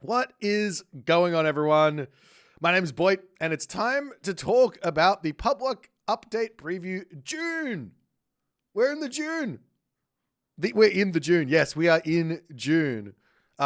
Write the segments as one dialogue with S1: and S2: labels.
S1: What is going on, everyone? My name is Boit, and it's time to talk about the public update preview June. We're in the June. We're in the June. Yes, we are in June.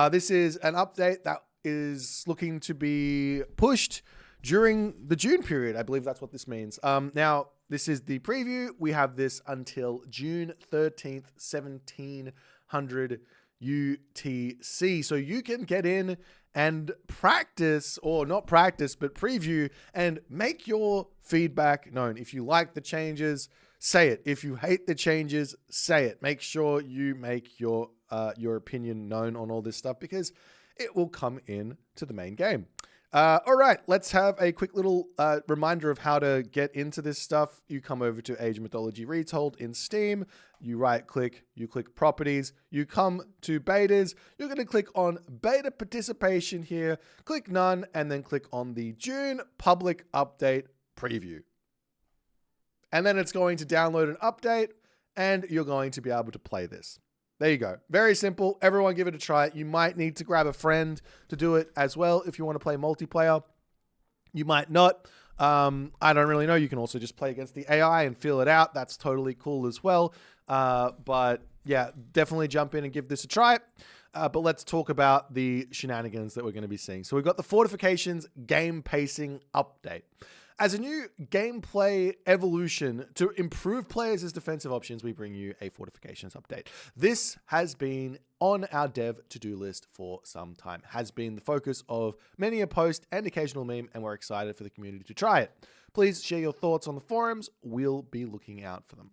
S1: This is an update that is looking to be pushed during the June period. I believe that's what this means. Now, this is the preview. We have this until June 13th, 1700 UTC. So you can get in and practice, or not practice, but preview and make your feedback known. If you like the changes, say it. If you hate the changes, say it. Make sure you make your opinion known on all this stuff because it will come in to the main game. All right, let's have a quick little reminder of how to get into this stuff. You come over to Age of Mythology Retold in Steam. You right click, you click properties, you come to betas. You're going to click on beta participation here, click none, and then click on the June public update preview. And then it's going to download an update and you're going to be able to play this. There you go. Very simple. Everyone give it a try. You might need to grab a friend to do it as well if you want to play multiplayer. You might not. I don't really know. You can also just play against the AI and feel it out. That's totally cool as well. But yeah, definitely jump in and give this a try. But let's talk about the shenanigans that we're going to be seeing. So we've got the Fortifications game pacing update. As a new gameplay evolution to improve players' defensive options, we bring you a Fortifications update. This has been on our dev to-do list for some time, has been the focus of many a post and occasional meme, and we're excited for the community to try it. Please share your thoughts on the forums. We'll be looking out for them.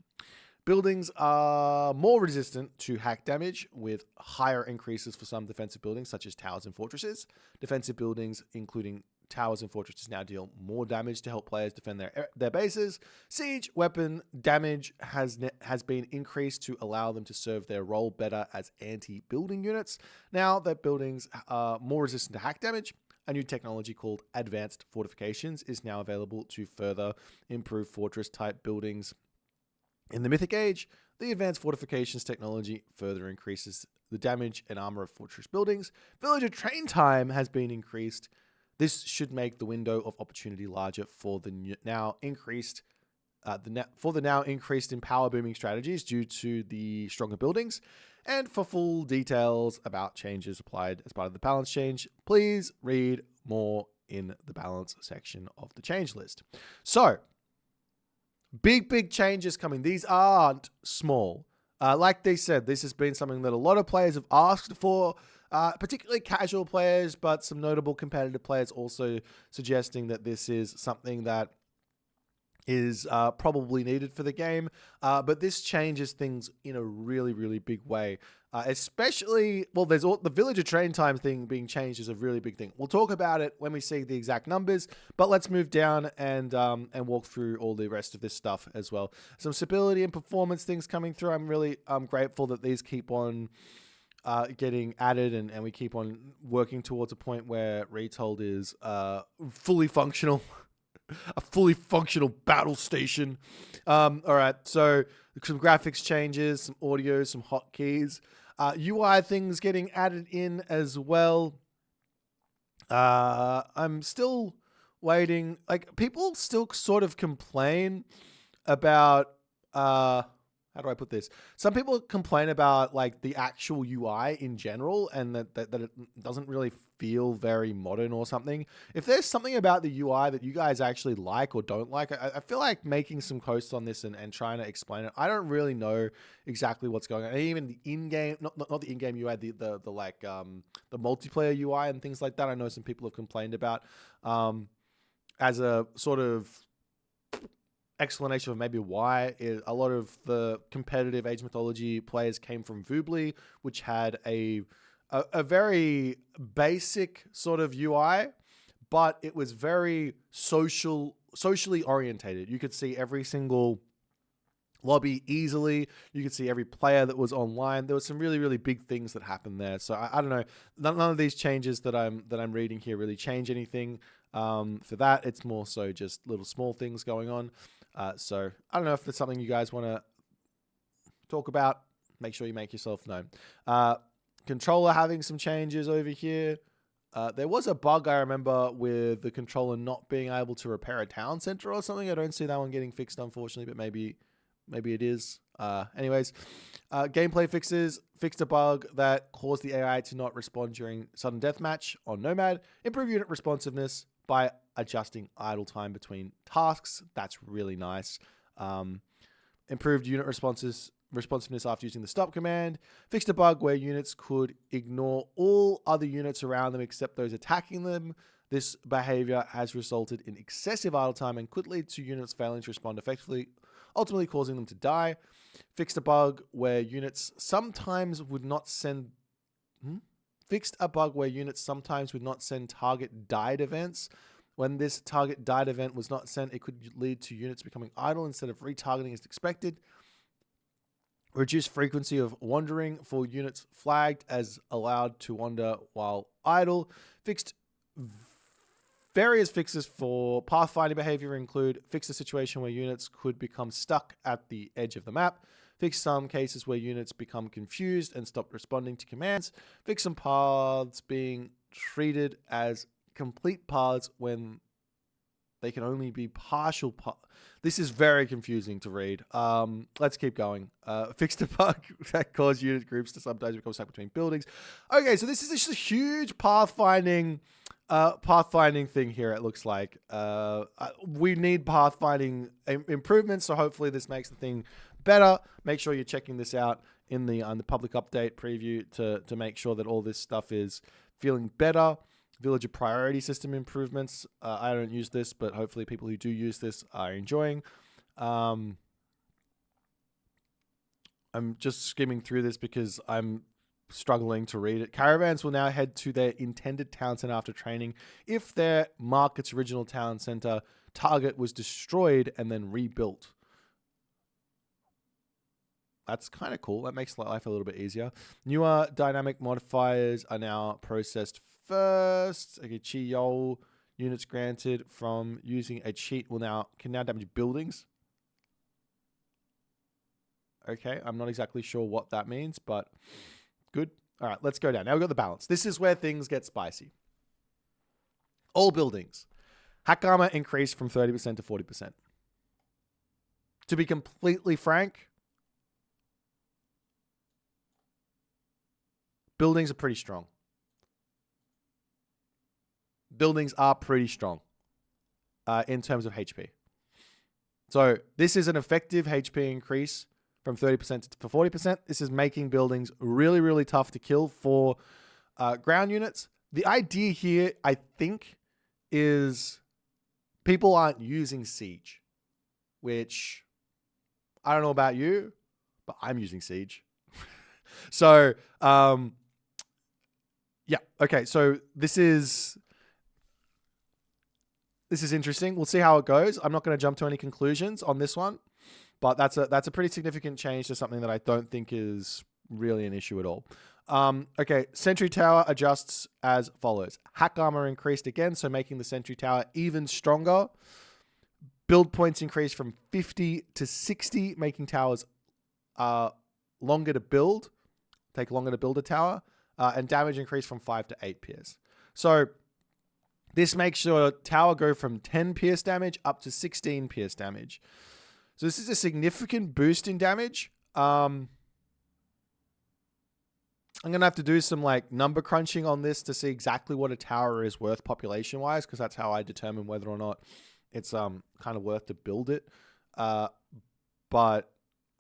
S1: Buildings are more resistant to hack damage with higher increases for some defensive buildings, such as towers and fortresses. Defensive buildings, including towers and fortresses, now deal more damage to help players defend their bases. Siege weapon damage has been increased to allow them to serve their role better as anti-building units. Now that buildings are more resistant to hack damage, a new technology called Advanced Fortifications is now available to further improve fortress-type buildings. In the Mythic Age, the Advanced Fortifications technology further increases the damage and armor of fortress buildings. Villager train time has been increased. This should make the window of opportunity larger for the now increased in power booming strategies due to the stronger buildings. And for full details about changes applied as part of the balance change, please read more in the balance section of the change list. So, big changes coming. These aren't small. Like they said, this has been something that a lot of players have asked for, particularly casual players, but some notable competitive players also suggesting that this is something that is probably needed for the game. But this changes things in a really big way. Especially, well, there's the villager train time thing being changed is a really big thing. We'll talk about it when we see the exact numbers, but let's move down and walk through all the rest of this stuff as well. Some stability and performance things coming through. I'm really grateful that these keep on getting added and we keep on working towards a point where Retold is fully functional. A fully functional battle station. All right, so some graphics changes, some audio, some hotkeys. UI things getting added in as well. I'm still waiting. Like, people still sort of complain about... how do I put this? Some people complain about like the actual UI in general and that it doesn't really feel very modern or something. If there's something about the UI that you guys actually like or don't like, I feel like making some posts on this and trying to explain it. I don't really know exactly what's going on. And even the in-game, not the in-game UI, the multiplayer UI and things like that. I know some people have complained about as a sort of explanation of maybe why a lot of the competitive Age of Mythology players came from Voobly, which had a very basic sort of UI, but it was very socially orientated. You could see every single lobby easily. You could see every player that was online. There were some really big things that happened there. So I don't know. None of these changes that I'm reading here really change anything for that. It's more so just little small things going on. So I don't know if there's something you guys want to talk about. Make sure you make yourself known. Controller having some changes over here. There was a bug I remember with the controller not being able to repair a town center or something. I don't see that one getting fixed, unfortunately, but maybe it is. Anyways, gameplay fixes fixed a bug that caused the AI to not respond during sudden deathmatch on Nomad. Improve unit responsiveness by adjusting idle time between tasks. That's really nice. Improved unit responsiveness after using the stop command. Fixed a bug where units could ignore all other units around them except those attacking them. This behavior has resulted in excessive idle time and could lead to units failing to respond effectively, ultimately causing them to die. Fixed a bug where units sometimes would not send target died events. When this target died event was not sent, it could lead to units becoming idle instead of retargeting as expected. Reduce frequency of wandering for units flagged as allowed to wander while idle. Various fixes for pathfinding behavior include fix a situation where units could become stuck at the edge of the map. Fix some cases where units become confused and stop responding to commands. Fix some paths being treated as complete paths when they can only be partial paths. This is very confusing to read. Let's keep going. Fixed a bug that caused unit groups to sometimes become stuck between buildings. Okay, so this is just a huge pathfinding thing here, it looks like. We need pathfinding improvements, so hopefully this makes the thing better. Make sure you're checking this out in the public update preview to make sure that all this stuff is feeling better. Villager priority system improvements. I don't use this, but hopefully people who do use this are enjoying. I'm just skimming through this because I'm struggling to read it. Caravans will now head to their intended town center after training if their market's original town center target was destroyed and then rebuilt. That's kind of cool. That makes life a little bit easier. Newer dynamic modifiers are now processed first. Okay, Chi-Yol units granted from using a cheat can now damage buildings. Okay, I'm not exactly sure what that means, but good. All right, let's go down. Now we've got the balance. This is where things get spicy. All buildings. Hack armor increased from 30% to 40%. To be completely frank, buildings are pretty strong. Buildings are pretty strong in terms of HP. So this is an effective HP increase from 30% to 40%. This is making buildings really, really tough to kill for ground units. The idea here, I think, is people aren't using Siege, which I don't know about you, but I'm using Siege. So, yeah. Okay. So this is interesting. We'll see how it goes. I'm not going to jump to any conclusions on this one, but that's a pretty significant change to something that I don't think is really an issue at all. Okay. Sentry Tower adjusts as follows. Hack armor increased again, so making the Sentry Tower even stronger. Build points increased from 50 to 60, making towers longer to build. Take longer to build a tower. And damage increased from 5 to 8 pierce. So this makes your tower go from 10 pierce damage up to 16 pierce damage. So this is a significant boost in damage. I'm going to have to do some number crunching on this to see exactly what a tower is worth population-wise, because that's how I determine whether or not it's kind of worth to build it. But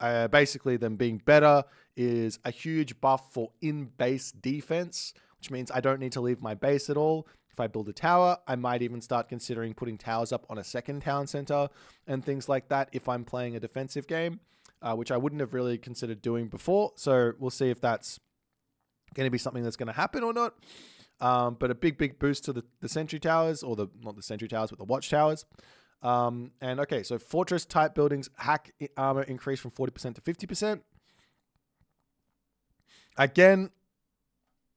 S1: basically them being better is a huge buff for in-base defense, which means I don't need to leave my base at all. If I build a tower, I might even start considering putting towers up on a second town center and things like that if I'm playing a defensive game, which I wouldn't have really considered doing before. So we'll see if that's going to be something that's going to happen or not. But a big boost to the sentry towers, or not the sentry towers, but the watchtowers. And okay, so fortress type buildings, hack armor increased from 40% to 50%. Again,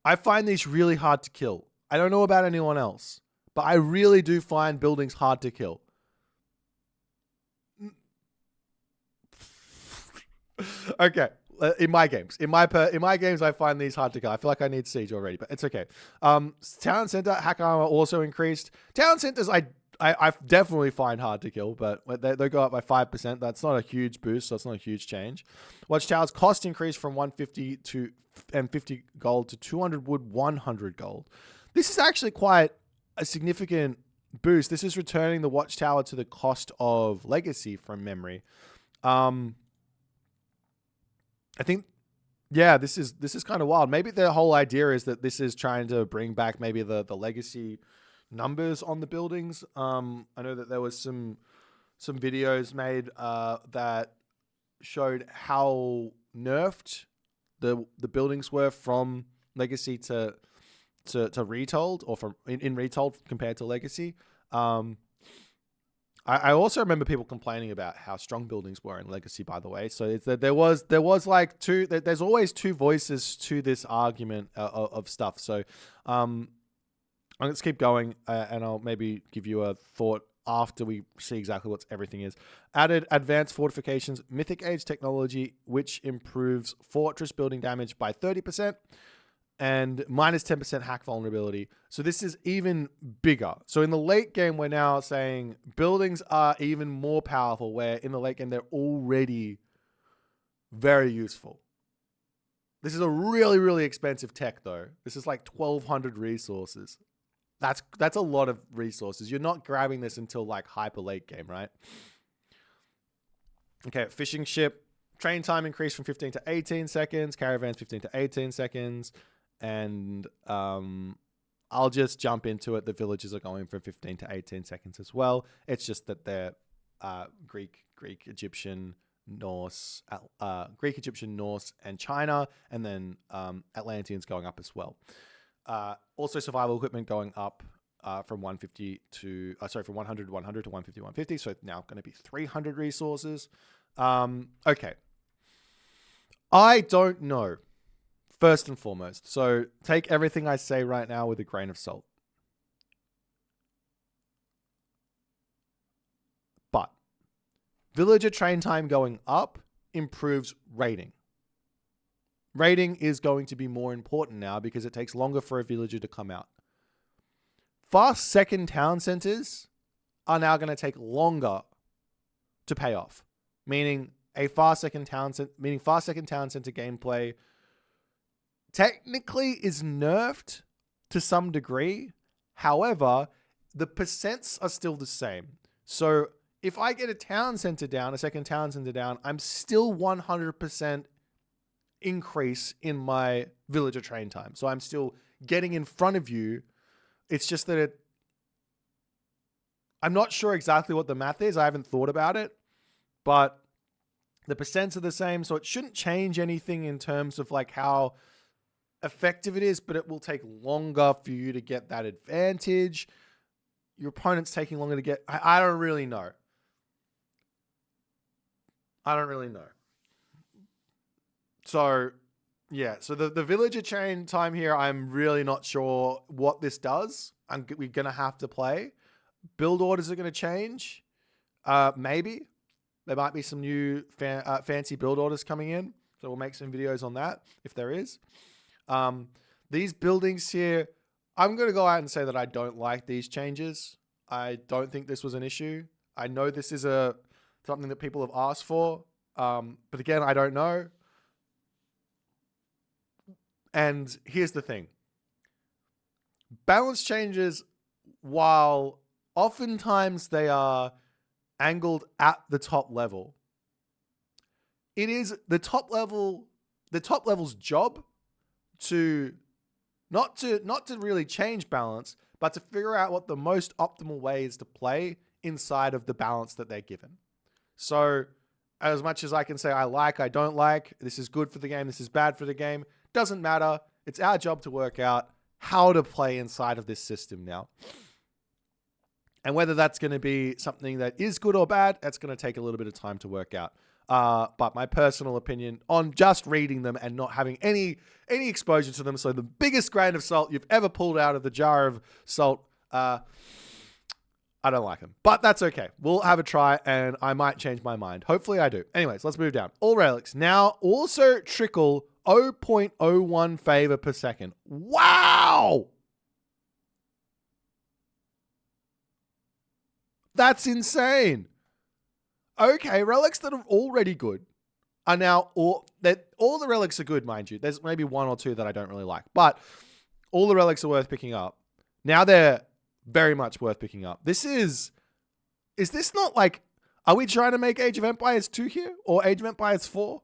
S1: I find these really hard to kill. I don't know about anyone else, but I really do find buildings hard to kill. Okay, in my games. In my games, I find these hard to kill. I feel like I need siege already, but it's okay. Town center hack armor also increased. Town centers I definitely find hard to kill, but they go up by 5%. That's not a huge boost, so it's not a huge change. Watchtowers cost increased from 150 and 50 gold to 200 wood, 100 gold. This is actually quite a significant boost. This is returning the Watchtower to the cost of legacy from memory. I think, yeah, this is kind of wild. Maybe the whole idea is that this is trying to bring back maybe the legacy numbers on the buildings. I know that there was some videos made that showed how nerfed the buildings were from legacy to Retold, or from in Retold compared to legacy. I also remember people complaining about how strong buildings were in legacy, by the way. So it's that there was like there's always two voices to this argument of stuff. So let's keep going, and I'll maybe give you a thought after we see exactly what everything is. Added advanced fortifications, mythic age technology, which improves fortress building damage by 30%, and minus 10% hack vulnerability. So this is even bigger. So in the late game, we're now saying buildings are even more powerful, where in the late game, they're already very useful. This is a really, really expensive tech, though. This is like 1,200 resources. That's a lot of resources. You're not grabbing this until like hyper late game, right? Okay, fishing ship. Train time increased from 15 to 18 seconds. Caravans 15 to 18 seconds. And I'll just jump into it. The villages are going from 15 to 18 seconds as well. It's just that they're Greek, Egyptian, Norse, and China, and then Atlanteans going up as well. Also, survival equipment going up from 150 to from 100 to 150 to 150. So now going to be 300 resources. Okay, I don't know. First and foremost, so take everything I say right now with a grain of salt. But villager train time going up improves raiding. Raiding is going to be more important now because it takes longer for a villager to come out. Fast second town centers are now going to take longer to pay off, meaning fast second town center gameplay technically is nerfed to some degree. However, the percents are still the same. So if I get a second town center down, I'm still 100% increase in my villager train time. So I'm still getting in front of you. It's just that I'm not sure exactly what the math is. I haven't thought about it, but the percents are the same. So it shouldn't change anything in terms of like how effective it is, but it will take longer for you to get that advantage. Your opponent's taking longer to get. I don't really know. So, yeah. So the villager chain time here, I'm really not sure what this does. We're going to have to play. Build orders are going to change. Maybe. There might be some new fancy build orders coming in. So we'll make some videos on that if there is. These buildings here, I'm going to go out and say that I don't like these changes. I don't think this was an issue. I know this is something that people have asked for. But again, I don't know. And here's the thing. Balance changes, while oftentimes they are angled at the top level, it is the top level's job to not to really change balance, but to figure out what the most optimal way is to play inside of the balance that they're given. So as much as I can say I don't like, this is good for the game, this is bad for the game, doesn't matter. It's our job to work out how to play inside of this system now. And whether that's going to be something that is good or bad, that's going to take a little bit of time to work out. But my personal opinion on just reading them and not having any exposure to them, so the biggest grain of salt you've ever pulled out of the jar of salt, I don't like them. But that's okay. We'll have a try, and I might change my mind. Hopefully I do. Anyways, let's move down. All relics now also trickle 0.01 favor per second. Wow! That's insane. Okay, relics that are already good are now all the relics are good, mind you. There's maybe one or two that I don't really like, but all the relics are worth picking up. Now they're very much worth picking up. Is this not like, are we trying to make Age of Empires 2 here or Age of Empires 4?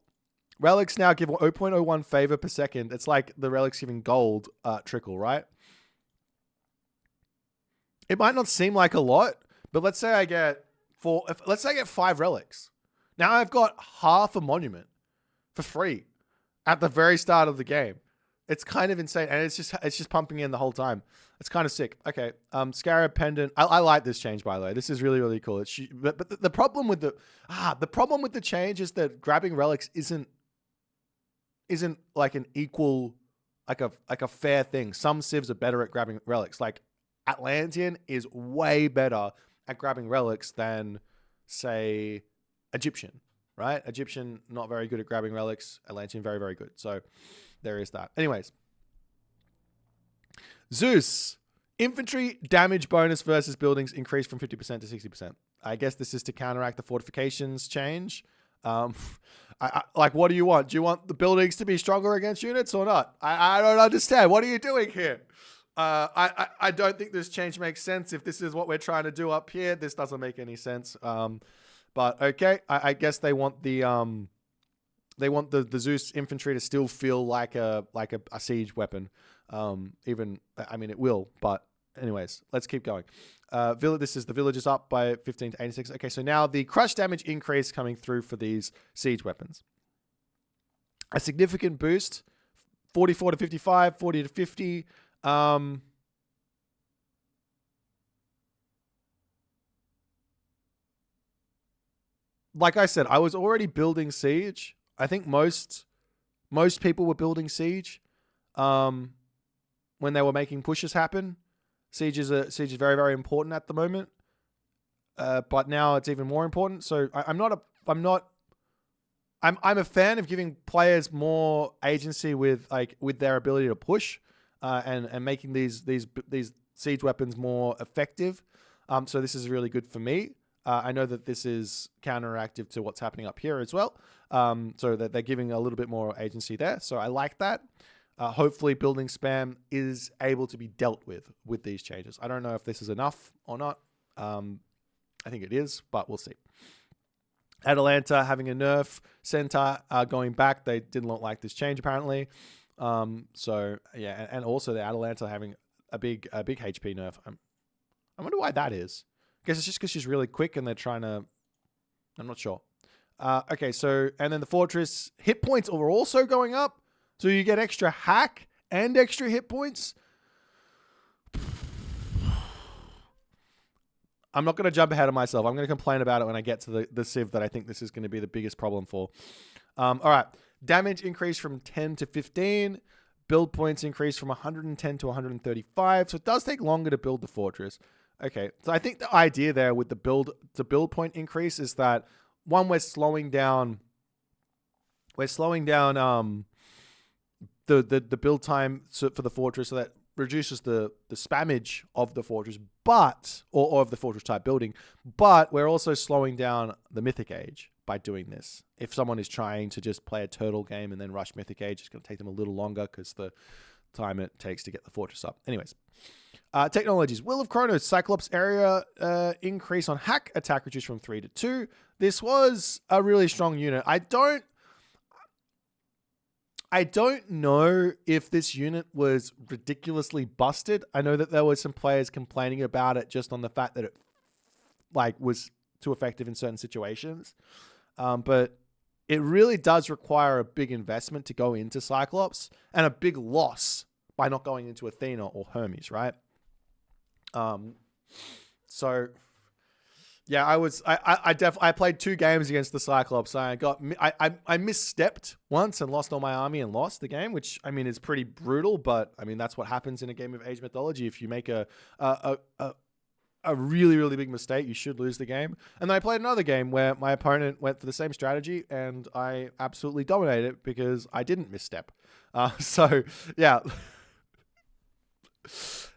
S1: Relics now give 0.01 favor per second. It's like the relics giving gold trickle, right? It might not seem like a lot, but let's say I get 5 relics. Now I've got half a monument for free at the very start of the game. It's kind of insane, and it's just pumping in the whole time. It's kind of sick. Okay, Scarab Pendant. I like this change, by the way. This is really, really cool. But the problem with the change is that grabbing relics isn't like an equal, like a fair thing. Some civs are better at grabbing relics. Like Atlantean is way better at grabbing relics than, say, Egyptian, right? Egyptian, not very good at grabbing relics. Atlantean, very, very good. So there is that. Anyways. Zeus. Infantry damage bonus versus buildings increased from 50% to 60%. I guess this is to counteract the fortifications change. Like, what do you want? Do you want the buildings to be stronger against units or not? I don't understand. What are you doing here? I don't think this change makes sense. If this is what we're trying to do up here, this doesn't make any sense. But okay, I guess they want the Zeus infantry to still feel like a siege weapon. Even, I mean, it will, but anyways, let's keep going. This is the villagers up by 15 to 86. Okay, so now the crush damage increase coming through for these siege weapons. A significant boost, 44 to 55, 40 to 50. Like I said, I was already building siege. I think most people were building siege when they were making pushes happen. Siege is very, very important at the moment, but now it's even more important. So I'm a fan of giving players more agency with their ability to push and making these siege weapons more effective. So this is really good for me. I know that this is counteractive to what's happening up here as well. So that they're giving a little bit more agency there. So I like that. Hopefully building spam is able to be dealt with these changes. I don't know if this is enough or not. I think it is, but we'll see. Atalanta having a nerf. Centaur going back. They didn't like this change apparently. So yeah, and also the Atalanta having a big HP nerf. I wonder why that is. I guess it's just because she's really quick and they're trying to... I'm not sure. Okay, so... And then the fortress hit points are also going up. So you get extra hack and extra hit points. I'm not going to jump ahead of myself. I'm going to complain about it when I get to the civ that I think this is going to be the biggest problem for. All right. Damage increased from 10 to 15. Build points increased from 110 to 135. So it does take longer to build the fortress. Okay, so I think the idea there with the build point increase is that one, we're slowing down the build time for the fortress, so that reduces the spammage of the fortress, or of the fortress type building. But we're also slowing down the Mythic Age by doing this. If someone is trying to just play a turtle game and then rush Mythic Age, it's going to take them a little longer because the time it takes to get the fortress up. Anyways. Technologies. Will of Kronos. Cyclops area increase on hack. Attack reduced from 3 to 2. This was a really strong unit. I don't know if this unit was ridiculously busted. I know that there were some players complaining about it just on the fact that it was too effective in certain situations. But it really does require a big investment to go into Cyclops and a big loss by not going into Athena or Hermes, right? So yeah, I played 2 games against the Cyclops. I misstepped once and lost all my army and lost the game, which I mean is pretty brutal, but I mean that's what happens in a game of Age Mythology if you make a a really, really big mistake. You should lose the game. And then I played another game where my opponent went for the same strategy and I absolutely dominated it because I didn't misstep. So, yeah.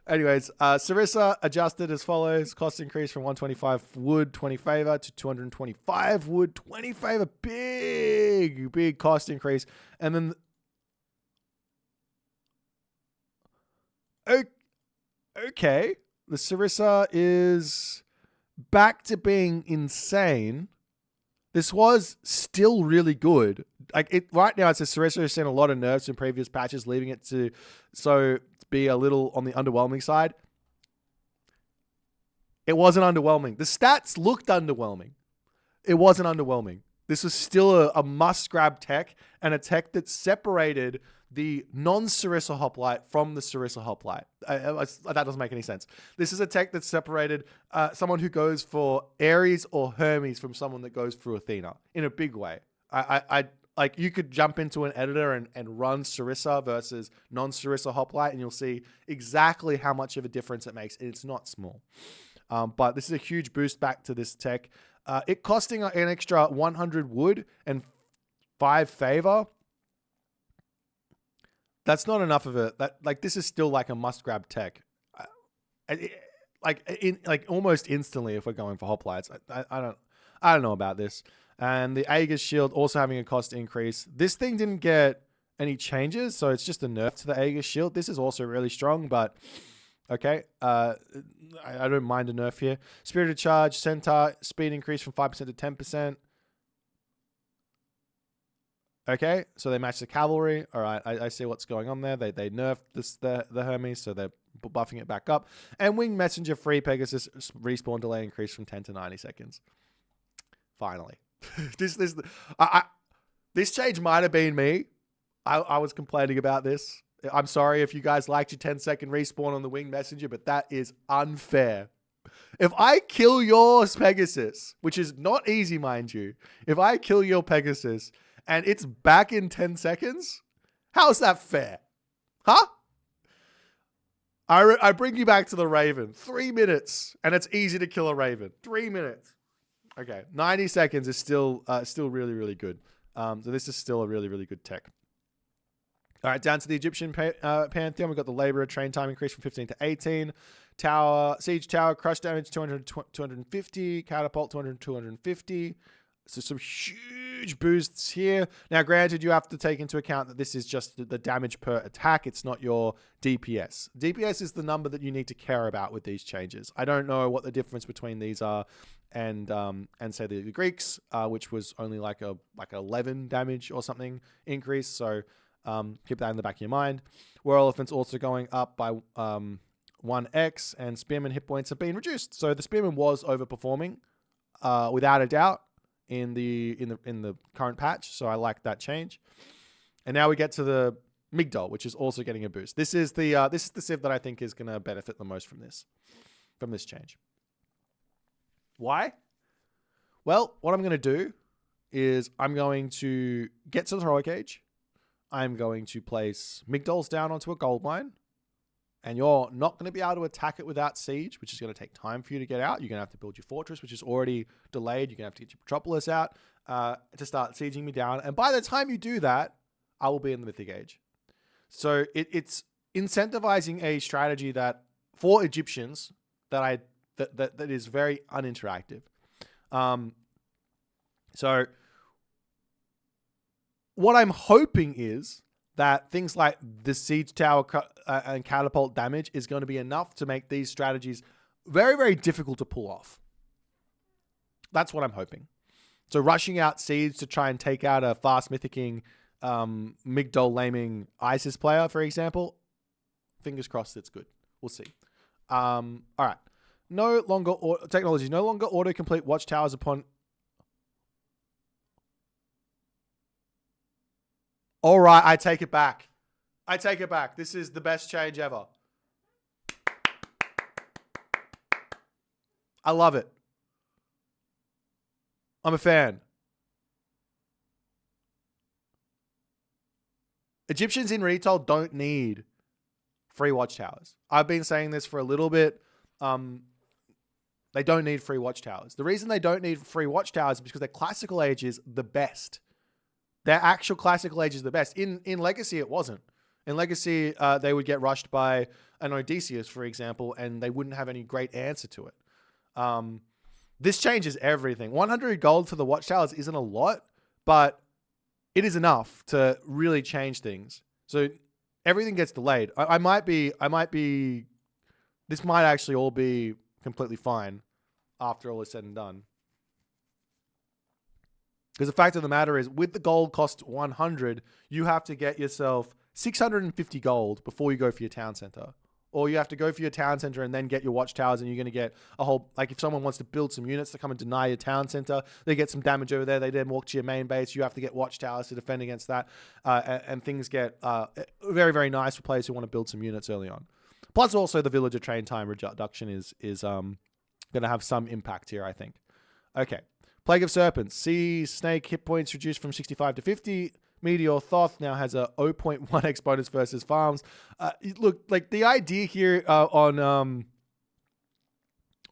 S1: Anyways, Sarissa adjusted as follows. Cost increase from 125 wood, 20 favor to 225 wood, 20 favor. Big cost increase. And then... Okay. The Sarissa is back to being insane. This was still really good. Right now, it's a Sarissa has seen a lot of nerfs in previous patches, leaving it to be a little on the underwhelming side. It wasn't underwhelming. The stats looked underwhelming. It wasn't underwhelming. This was still a must-grab tech, and a tech that separated the non-Sarissa hoplite from the Sarissa hoplite. That doesn't make any sense. This is a tech that separated someone who goes for Ares or Hermes from someone that goes through Athena in a big way. Like, you could jump into an editor and run Sarissa versus non-Sarissa hoplite, and you'll see exactly how much of a difference it makes. It's not small. But this is a huge boost back to this tech. It costing an extra 100 wood and 5 favor. That's not enough of it. This is still like a must-grab tech. Almost instantly if we're going for hoplites. I don't know about this. And the Aegis shield also having a cost increase. This thing didn't get any changes, so it's just a nerf to the Aegis shield. This is also really strong, but okay. I don't mind a nerf here. Spirited Charge, Centaur, speed increase from 5% to 10%. Okay, so they match the cavalry. All right, I see what's going on there. They nerfed the Hermes, so they're buffing it back up. And Winged Messenger free Pegasus respawn delay increase from 10 to 90 seconds. Finally. This change might have been me. I was complaining about this. I'm sorry if you guys liked your 10-second respawn on the Winged Messenger, but that is unfair. If I kill your Pegasus, which is not easy, mind you, if I kill your Pegasus and it's back in 10 seconds, how's that fair? Huh? I bring you back to the Raven. 3 minutes, and it's easy to kill a Raven. 3 minutes. Okay, 90 seconds is still really, really good. So this is still a really, really good tech. All right, down to the Egyptian Pantheon. We've got the Laborer train time increase from 15 to 18. Siege Tower, crush damage 250. Catapult 250. So some huge boosts here. Now, granted, you have to take into account that this is just the damage per attack. It's not your DPS. DPS is the number that you need to care about with these changes. I don't know what the difference between these are and say the Greeks, which was only like 11 damage or something increase. So keep that in the back of your mind. War Elephant's also going up by 1x, and Spearman hit points have been reduced. So the Spearman was overperforming without a doubt in the current patch. So I like that change. And now we get to the MIGD Doll, which is also getting a boost. This is the civ that I think is going to benefit the most from this change. Why? Well, what I'm going to do is I'm going to get to the heroic age. I'm going to place MIGD Dolls down onto a gold mine. And you're not going to be able to attack it without siege, which is going to take time for you to get out. You're going to have to build your fortress, which is already delayed. You're going to have to get your Metropolis out to start sieging me down. And by the time you do that, I will be in the Mythic Age. So it's incentivizing a strategy that for Egyptians that is very uninteractive. So what I'm hoping is that things like the Siege Tower and Catapult damage is going to be enough to make these strategies very, very difficult to pull off. That's what I'm hoping. So rushing out Siege to try and take out a fast mythicking MIGD Doll laming ISIS player, for example, fingers crossed it's good. We'll see. All right. Technology no longer auto-complete Watchtowers upon... All right, I take it back. This is the best change ever. I love it. I'm a fan. Egyptians in Retold don't need free Watchtowers. I've been saying this for a little bit. They don't need free Watchtowers. The reason they don't need free Watchtowers is because their classical age is the best. Their actual classical age is the best. In Legacy, it wasn't. In Legacy, they would get rushed by an Odysseus, for example, and they wouldn't have any great answer to it. This changes everything. 100 gold for the Watchtowers isn't a lot, but it is enough to really change things. So everything gets delayed. I might be. This might actually all be completely fine after all is said and done. Because the fact of the matter is, with the gold cost 100, you have to get yourself 650 gold before you go for your town center. Or you have to go for your town center and then get your Watchtowers, and you're going to get a whole... Like, if someone wants to build some units to come and deny your town center, they get some damage over there, they then walk to your main base, you have to get Watchtowers to defend against that, and things get very, very nice for players who want to build some units early on. Plus, also, the villager train time reduction is going to have some impact here, I think. Okay. Plague of Serpents. Sea Snake hit points reduced from 65 to 50. Meteor Thoth now has a 0.1x bonus versus farms. Look, like the idea here well,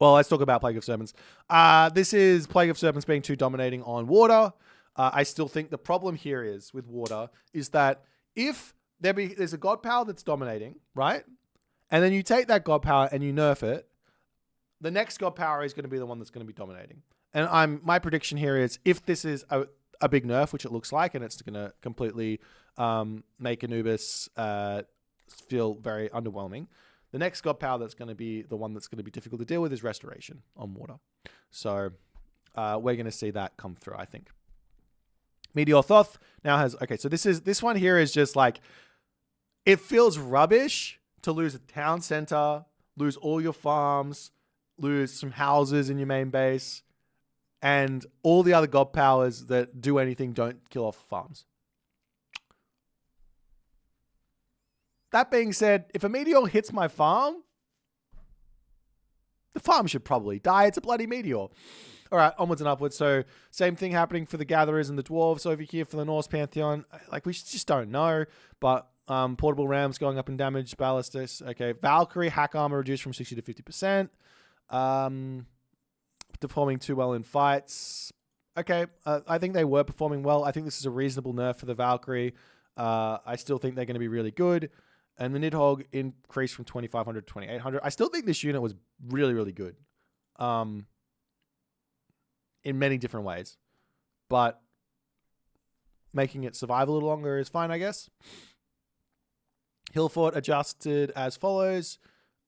S1: let's talk about Plague of Serpents. This is Plague of Serpents being too dominating on water. I still think the problem here is with water is that if there's a god power that's dominating, right? And then you take that god power and you nerf it, the next god power is going to be the one that's going to be dominating. And my prediction here is if this is a big nerf, which it looks like, and it's going to completely make Anubis feel very underwhelming, the next god power that's going to be the one that's going to be difficult to deal with is Restoration on water. So we're going to see that come through, I think. Meteor Thoth now has... Okay, so this one here is just like... It feels rubbish to lose a town center, lose all your farms, lose some houses in your main base, and all the other god powers that do anything don't kill off farms. That being said, if a meteor hits my farm, the farm should probably die. It's a bloody meteor. All right, onwards and upwards. So same thing happening for the Gatherers and the Dwarves over here for the Norse Pantheon. Like, we just don't know. But portable rams going up in damage, ballistus. Okay, Valkyrie hack armor reduced from 60 to 50%. Performing too well in fights. Okay, I think they were performing well. I think this is a reasonable nerf for the Valkyrie. I still think they're going to be really good. And the Nidhogg increased from 2,500 to 2,800. I still think this unit was really, really good. In many different ways. But making it survive a little longer is fine, I guess. Hillfort adjusted as follows.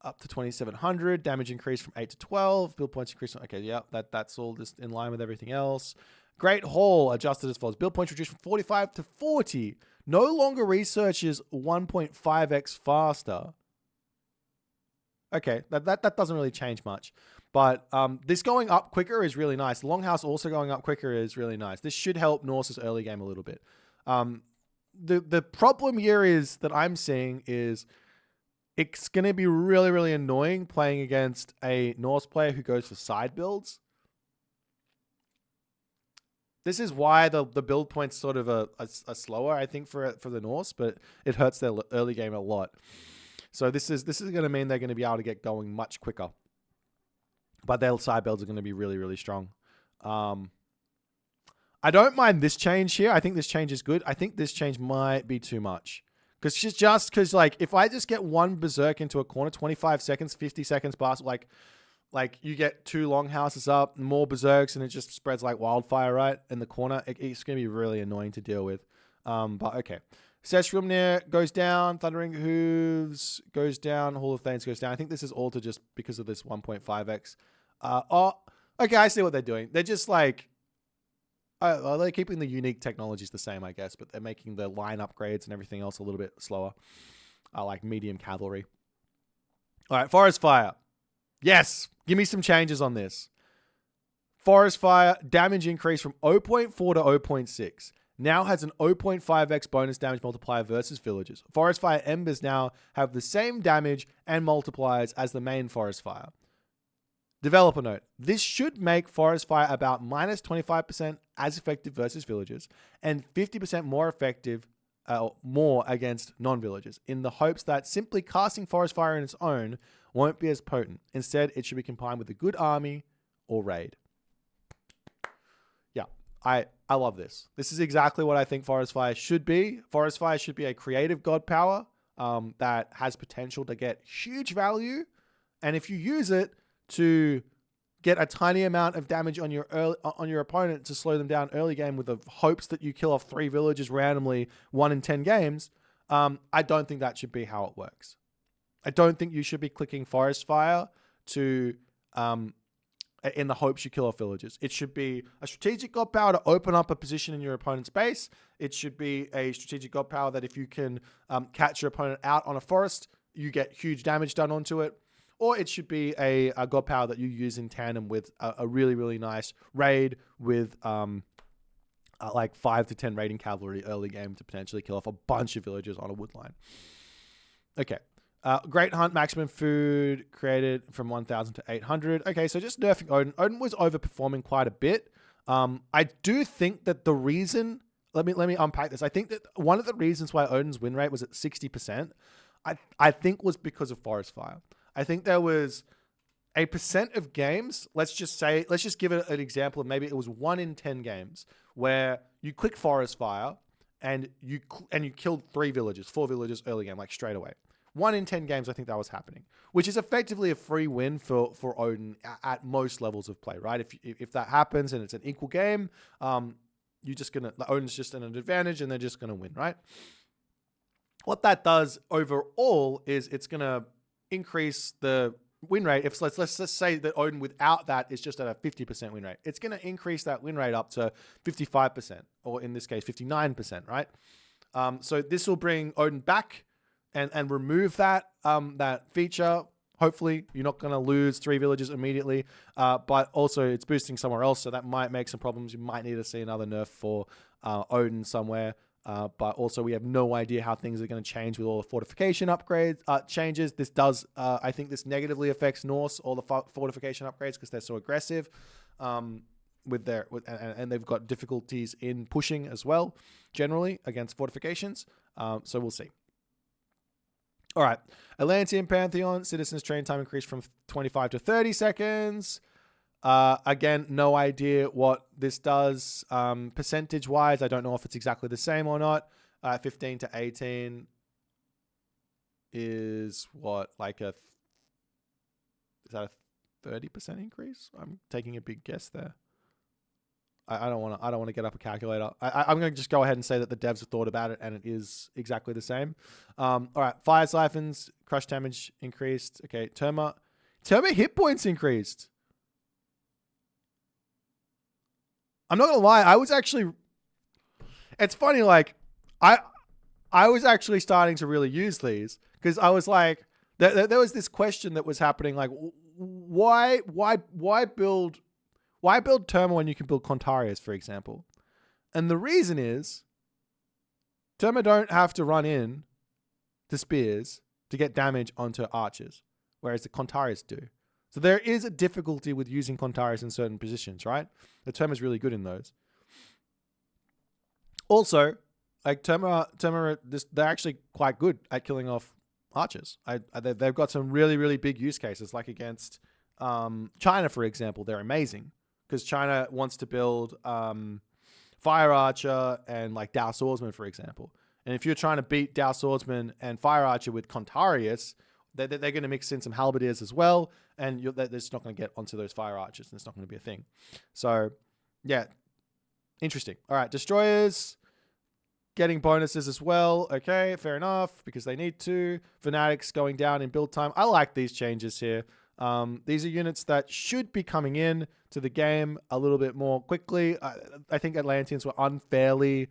S1: Up to 2,700. Damage increased from 8 to 12. Build points increased. Okay, yeah, that's all just in line with everything else. Great Hall adjusted as follows. Build points reduced from 45 to 40. No longer researches 1.5x faster. Okay, that doesn't really change much. But this going up quicker is really nice. Longhouse also going up quicker is really nice. This should help Norse's early game a little bit. The problem here is that I'm seeing is it's going to be really, really annoying playing against a Norse player who goes for side builds. This is why the build points sort of are slower, I think, for the Norse, but it hurts their early game a lot. So this is going to mean they're going to be able to get going much quicker. But their side builds are going to be really, really strong. I don't mind this change here. I think this change is good. I think this change might be too much. Because like, if I just get one Berserk into a corner, 25 seconds, 50 seconds past, like you get two Longhouses up, more Berserks, and it just spreads like wildfire, right? In the corner. It's going to be really annoying to deal with. But okay. Seshrumnir goes down. Thundering Hooves goes down. Hall of Thanes goes down. I think this is all to just because of this 1.5x. Okay, I see what they're doing. They're just like... they're keeping the unique technologies the same, I guess, but they're making the line upgrades and everything else a little bit slower. Like medium cavalry. All right, Forest Fire. Yes, give me some changes on this. Forest Fire, damage increase from 0.4 to 0.6. Now has an 0.5x bonus damage multiplier versus villagers. Forest Fire Embers now have the same damage and multipliers as the main Forest Fire. Developer note, this should make Forest Fire about minus 25% as effective versus villagers and 50% more effective more against non-villagers, in the hopes that simply casting Forest Fire on its own won't be as potent. Instead, it should be combined with a good army or raid. Yeah, I love this. This is exactly what I think Forest Fire should be. Forest Fire should be a creative god power that has potential to get huge value. And if you use it to get a tiny amount of damage on your opponent to slow them down early game with the hopes that you kill off 3 villagers randomly 1 in 10 games, I don't think that should be how it works. I don't think you should be clicking Forest Fire to in the hopes you kill off villagers. It should be a strategic god power to open up a position in your opponent's base. It should be a strategic god power that if you can catch your opponent out on a forest, you get huge damage done onto it. Or it should be a god power that you use in tandem with a really, really nice raid with like 5 to 10 raiding cavalry early game to potentially kill off a bunch of villagers on a wood line. Okay. Great Hunt maximum food created from 1,000 to 800. Okay, so just nerfing Odin. Odin was overperforming quite a bit. I do think that the reason... Let me unpack this. I think that one of the reasons why Odin's win rate was at 60%, I think was because of Forest Fire. I think there was a percent of games, let's just give it an example of maybe it was 1 in 10 games where you click Forest Fire and you killed 4 villagers early game, like straight away. 1 in 10 games, I think that was happening, which is effectively a free win for Odin at most levels of play, right? If that happens and it's an equal game, Odin's just in an advantage and they're just gonna win, right? What that does overall is it's gonna increase the win rate. If let's just say that Odin without that is just at a 50% win rate, it's going to increase that win rate up to 55%, or in this case 59%, right? So this will bring Odin back and remove that feature. Hopefully you're not going to lose 3 villagers immediately, but also it's boosting somewhere else, so that might make some problems. You might need to see another nerf for Odin somewhere. But also we have no idea how things are going to change with all the fortification upgrades, changes. This does, I think this negatively affects Norse, all the fortification upgrades, because they're so aggressive and they've got difficulties in pushing as well, generally, against fortifications. So we'll see. All right. Atlantean Pantheon, citizens train time increased from 25 to 30 seconds. Again, no idea what this does percentage-wise. I don't know if it's exactly the same or not. 15 to 18 is what, like is that a 30% increase? I'm taking a big guess there. I don't want to get up a calculator. I'm going to just go ahead and say that the devs have thought about it and it is exactly the same. All right, fire siphons, crush damage increased. Okay, Turma hit points increased. I'm not gonna lie, it's funny, like I was actually starting to really use these because I was like, there was this question that was happening, like, why build Turma when you can build Contarius, for example? And the reason is Turma don't have to run in to spears to get damage onto archers, whereas the Contarius do. So there is a difficulty with using Contarius in certain positions, right? The Turma is really good in those. Also, like Turma, they're actually quite good at killing off archers. They've got some really, really big use cases, like against China, for example. They're amazing because China wants to build Fire Archer and like Dao Swordsman, for example. And if you're trying to beat Dao Swordsman and Fire Archer with Contarius, they're going to mix in some halberdiers as well, and they're just not going to get onto those fire archers, and it's not going to be a thing. So, yeah, interesting. All right, destroyers getting bonuses as well. Okay, fair enough, because they need to. Fanatics going down in build time. I like these changes here. These are units that should be coming in to the game a little bit more quickly. I think Atlanteans were unfairly...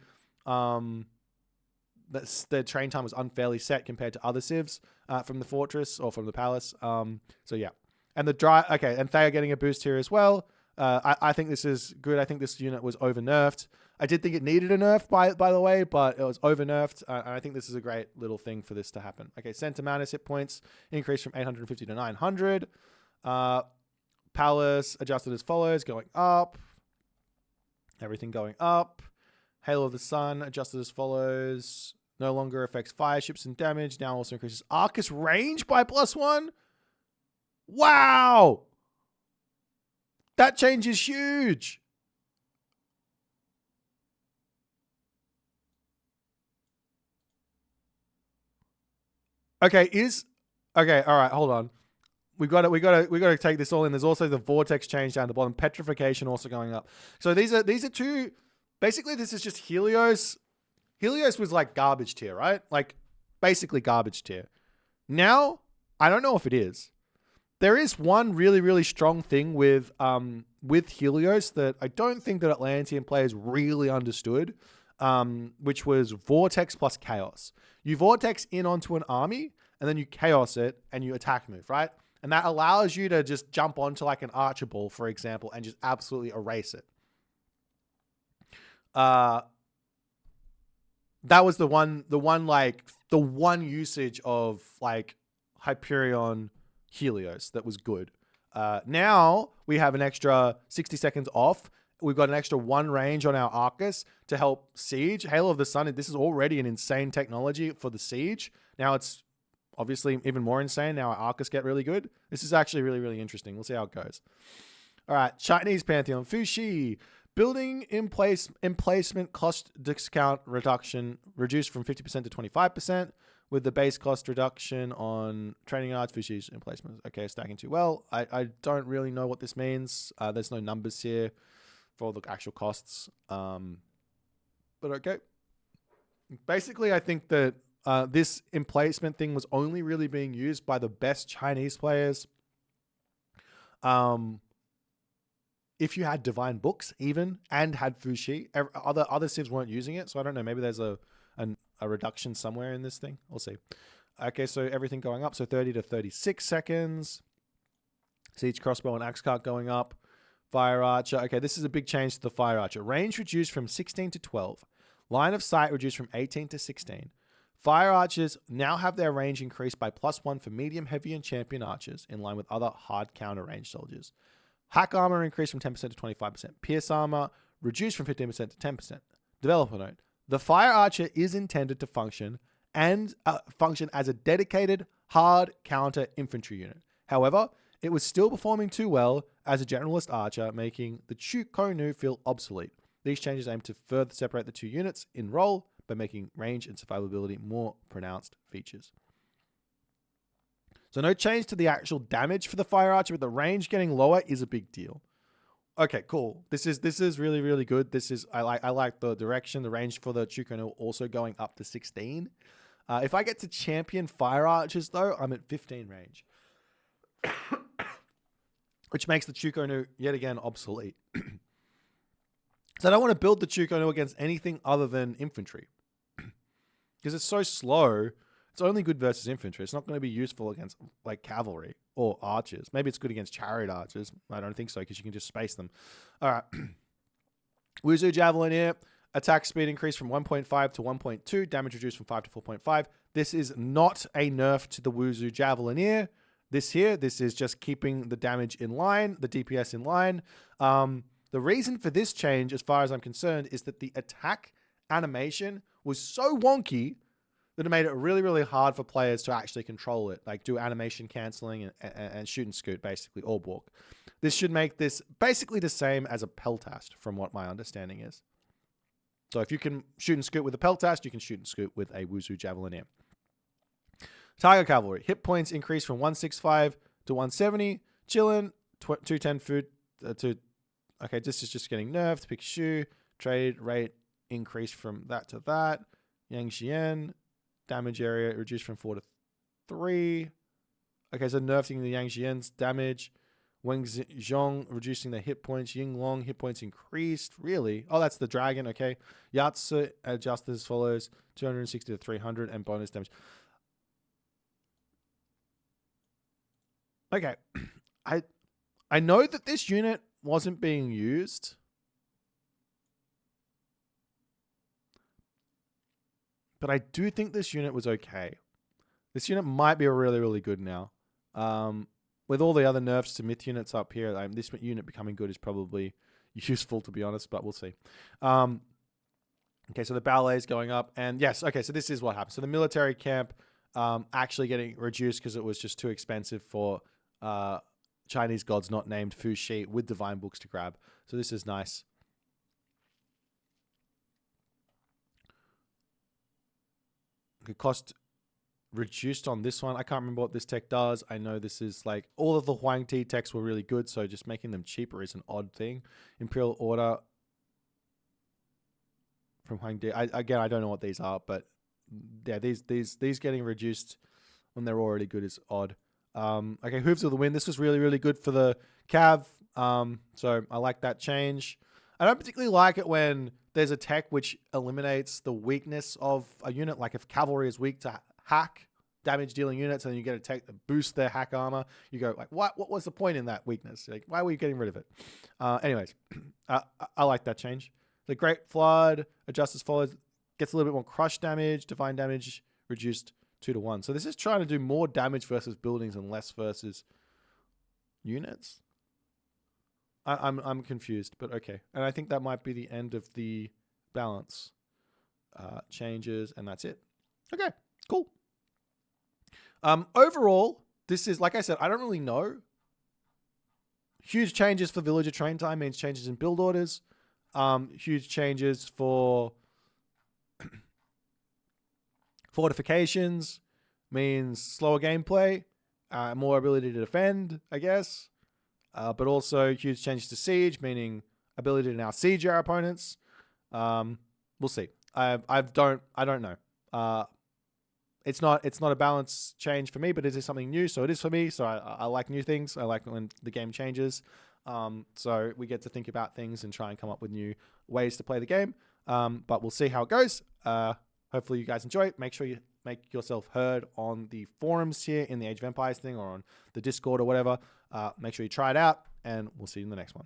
S1: the train time was unfairly set compared to other civs from the fortress or from the palace. So yeah, and and they are getting a boost here as well. I think this is good. I think this unit was over nerfed. I did think it needed a nerf by the way, but it was over nerfed. And I think this is a great little thing for this to happen. Okay, Center Manus hit points increased from 850 to 900. Palace adjusted as follows, going up. Everything going up. Halo of the Sun adjusted as follows. No longer affects fire ships and damage. Now also increases Arcus range by +1. Wow! That change is huge. Okay, all right, hold on. We got to take this all in. There's also the vortex change down the bottom, petrification also going up. So these are two. Basically, this is just Helios. Helios was like garbage tier, right? Like basically garbage tier. Now, I don't know if it is. There is one really, really strong thing with Helios that I don't think that Atlantean players really understood, which was Vortex plus Chaos. You Vortex in onto an army, and then you Chaos it, and you attack move, right? And that allows you to just jump onto like an Archer Ball, for example, and just absolutely erase it. That was the one usage of like Hyperion Helios that was good. Now we have an extra 60 seconds off. We've got an extra 1 range on our Arcus to help siege. Halo of the Sun, this is already an insane technology for the siege. Now it's obviously even more insane. Now our Arcus get really good. This is actually really, really interesting. We'll see how it goes. All right, Chinese Pantheon. Fuxi. Building emplacement cost discount reduction reduced from 50% to 25%. With the base cost reduction on training yards, Fuxi's emplacements. Okay, stacking too well. I don't really know what this means. There's no numbers here for the actual costs. But okay. Basically, I think that this emplacement thing was only really being used by the best Chinese players. If you had Divine Books even and had Fuxi, other civs weren't using it. So I don't know. Maybe there's a reduction somewhere in this thing. We'll see. Okay, so everything going up. So 30 to 36 seconds. Siege Crossbow and Axe Cart going up. Fire Archer. Okay, this is a big change to the Fire Archer. Range reduced from 16 to 12. Line of sight reduced from 18 to 16. Fire Archers now have their range increased by +1 for medium, heavy, and champion archers, in line with other hard counter range soldiers. Hack armor increased from 10% to 25%. Pierce armor reduced from 15% to 10%. Developer note. The Fire Archer is intended to function as a dedicated hard counter infantry unit. However, it was still performing too well as a generalist archer, making the Chukonu feel obsolete. These changes aim to further separate the two units in role by making range and survivability more pronounced features. So no change to the actual damage for the Fire Archer, but the range getting lower is a big deal. Okay, cool. This is really, really good. I like the direction, the range for the Chukonu also going up to 16. If I get to champion Fire Archers though, I'm at 15 range. Which makes the Chukonu yet again obsolete. So I don't want to build the Chukonu against anything other than infantry. Because it's so slow, it's only good versus infantry. It's not going to be useful against like cavalry or archers. Maybe it's good against chariot archers. I don't think so because you can just space them. All right. Wuzu Javelin here. Attack speed increased from 1.5 to 1.2. Damage reduced from 5 to 4.5. This is not a nerf to the Wuzu Javelineer. This is just keeping the damage in line, the DPS in line. The reason for this change, as far as I'm concerned, is that the attack animation was so wonky that it made it really, really hard for players to actually control it, like do animation canceling and shoot and scoot, basically, or walk. This should make this basically the same as a Peltast, from what my understanding is. So if you can shoot and scoot with a Peltast, you can shoot and scoot with a Wuzu Javelineer. Tiger Cavalry. Hit points increased from 165 to 170. Chillin', 210 food to... Okay, this is just getting nerfed. Pick shoe. Trade rate increased from that to that. Yang Xian. Damage area reduced from 4 to 3. Okay, so nerfing the Yang Xian's damage. Weng Zhong reducing the hit points. Ying Long hit points increased. Really? Oh, that's the dragon. Okay. Yatsu adjusted as follows: 260 to 300 and bonus damage. Okay. I know that this unit wasn't being used. But I do think this unit was okay. This unit might be really, really good now. With all the other nerfs to myth units up here, this unit becoming good is probably useful, to be honest, but we'll see. Okay, so the ballet is going up. And yes, okay, so this is what happened. So the military camp actually getting reduced because it was just too expensive for Chinese gods not named Fuxi with divine books to grab. So this is nice. Okay, cost reduced on this one. I can't remember what this tech does. I know this is like all of the Huang Ti techs were really good, so just making them cheaper is an odd thing. Imperial Order from Huang Ti. Again, I don't know what these are, but yeah, these getting reduced when they're already good is odd. Okay, Hooves of the Wind. This was really, really good for the Cav. So I like that change. I don't particularly like it when there's a tech which eliminates the weakness of a unit. Like if cavalry is weak to hack damage dealing units, and then you get a tech that boosts their hack armor, you go like, what was the point in that weakness? Like, why were you getting rid of it? Anyways, I like that change. The Great Flood, adjust as follows, gets a little bit more crush damage, divine damage reduced 2-1. So this is trying to do more damage versus buildings and less versus units. I'm confused, but okay. And I think that might be the end of the balance changes, and that's it. Okay, cool. Overall, this is, like I said, I don't really know. Huge changes for villager train time means changes in build orders. Huge changes for fortifications means slower gameplay, more ability to defend, I guess. But also huge changes to siege, meaning ability to now siege our opponents. We'll see. I don't know. It's not a balance change for me, but it is something new, so it is for me. So I like new things. I like when the game changes. So we get to think about things and try and come up with new ways to play the game. But we'll see how it goes. Hopefully you guys enjoy it. Make sure you make yourself heard on the forums here in the Age of Empires thing or on the Discord or whatever. Make sure you try it out, and we'll see you in the next one.